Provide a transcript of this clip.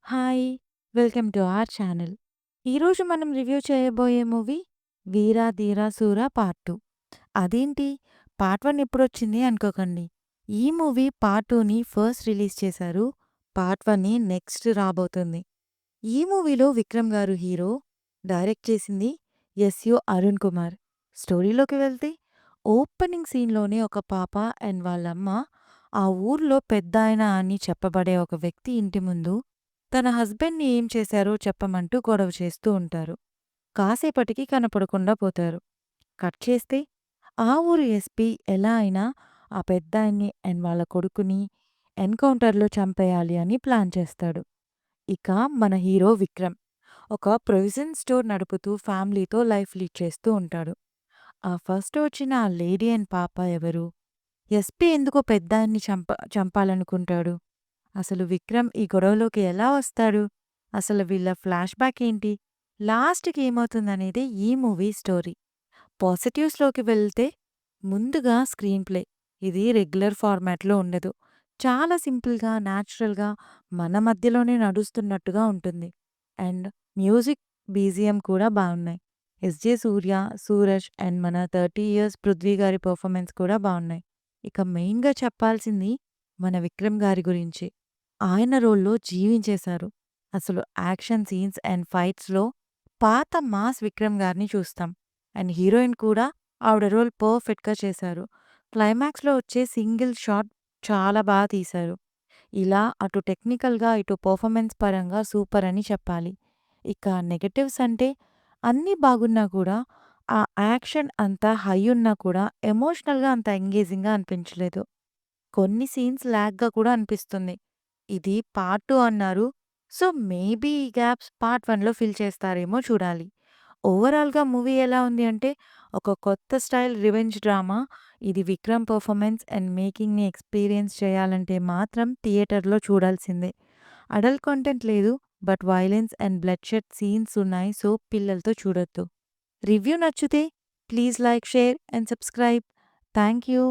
Hi! Welcome to our channel. ఈరోజు మనం review చేయబోయే మూవీ 'వీర ధీర శూర పార్ట్ 2'. అదేంటి పార్ట్ 1 ఎప్పుడొచ్చింది అనుకోకండి. ఈ మూవీ పార్ట్ 2ని ఫస్ట్ రిలీజ్ చేశారు. పార్ట్ 1ని నెక్స్ట్ రాబోతుంది. ఈ మూవీలో విక్రమ్ గారు హీరో. డైరెక్ట్ చేసింది ఎస్‌యు అరుణ్ కుమార్. స్టోరీలోకి వెళ్తే ఓపెనింగ్ సీన్‌లోనే ఒక పాప అండ్ వాళ్ళమ్మ ఆ ఊర్లో పెద్దాయన అని చెప్పబడే ఒక వ్యక్తి ఇంటి ముందు తన హస్బెండ్‌ని ఏం చేశారో చెప్పమంటూ గొడవ చేస్తూ ఉంటారు. కాసేపటికి కనపడకుండా పోతారు. కట్ చేస్తే ఆ ఊరు ఎస్పీ ఎలా అయినా ఆ పెద్దాయన్ని అండ్ వాళ్ళ కొడుకుని ఎన్‌కౌంటర్‌లో చంపేయాలి అని ప్లాన్ చేస్తాడు. ఇక మన హీరో విక్రమ్ ఒక ప్రొవిజన్ స్టోర్ నడుపుతూ ఫ్యామిలీతో లైఫ్ లీడ్ చేస్తూ ఉంటాడు. ఆ ఫస్ట్ వచ్చిన ఆ లేడీ అండ్ పాప ఎవరు? ఎస్పీ ఎందుకో పెద్దాయన్ని చంపాలనుకుంటాడు? అసలు విక్రమ్ ఈ గొడవలోకి ఎలా వస్తాడు? అసలు వీళ్ళ ఫ్లాష్ బ్యాక్ ఏంటి? లాస్ట్‌కి ఏమవుతుందనేదే ఈ మూవీ స్టోరీ. పాజిటివ్స్‌లోకి వెళ్తే ముందుగా స్క్రీన్ ప్లే. ఇది రెగ్యులర్ ఫార్మాట్‌లో ఉండదు. చాలా సింపుల్‌గా, న్యాచురల్‌గా మన మధ్యలోనే నడుస్తున్నట్టుగా ఉంటుంది. అండ్ మ్యూజిక్, బీజీఎం కూడా బావున్నాయి. 'ఎస్‌జే సూర్య', 'సూరజ్' అండ్ మన 30 ఇయర్స్ 'పృథ్వీ' గారి పెర్ఫార్మెన్స్ కూడా బావున్నాయి. ఇక మెయిన్‌గా చెప్పాల్సింది మన విక్రమ్ గారి గురించి. ఆయన రోల్‌లో జీవించేశారు. అసలు యాక్షన్ సీన్స్ అండ్ ఫైట్స్‌లో పాత మాస్ విక్రమ్ గారిని చూస్తాం. అండ్ హీరోయిన్ కూడా ఆవిడ రోల్ పర్ఫెక్ట్‌గా చేశారు. క్లైమాక్స్‌లో వచ్చే సింగిల్ షాట్ చాలా తీశారు. ఇలా అటు టెక్నికల్‌గా, ఇటు పెర్ఫార్మెన్స్ పరంగా సూపర్ అని చెప్పాలి. ఇక నెగెటివ్స్ అంటే అన్నీ బాగున్నా కూడా ఆ యాక్షన్ అంత హై ఉన్నా కూడా ఎమోషనల్‌గా అంత ఎంగేజింగ్‌గా అనిపించలేదు. కొన్ని సీన్స్ ల్యాగ్‌గా కూడా అనిపిస్తుంది. ఇది పార్ట్ 2 అన్నారు. సో, మేబీ ఈ గ్యాప్స్ పార్ట్ 1లో ఫిల్ చేస్తారేమో చూడాలి. ఓవరాల్‌గా మూవీ ఎలా ఉంది అంటే, ఒక కొత్త స్టైల్ రివెంజ్ డ్రామా. ఇది విక్రమ్ పెర్ఫార్మెన్స్ అండ్ మేకింగ్‌ని ఎక్స్‌పీరియన్స్ చేయాలంటే మాత్రం థియేటర్‌లో చూడాల్సిందే. అడల్ట్ కంటెంట్ లేదు. But violence and blood shed scenes ఉన్నాయి. సో, పిల్లలతో చూడొద్దు. రివ్యూ నచ్చితే please like, share and subscribe. Thank you.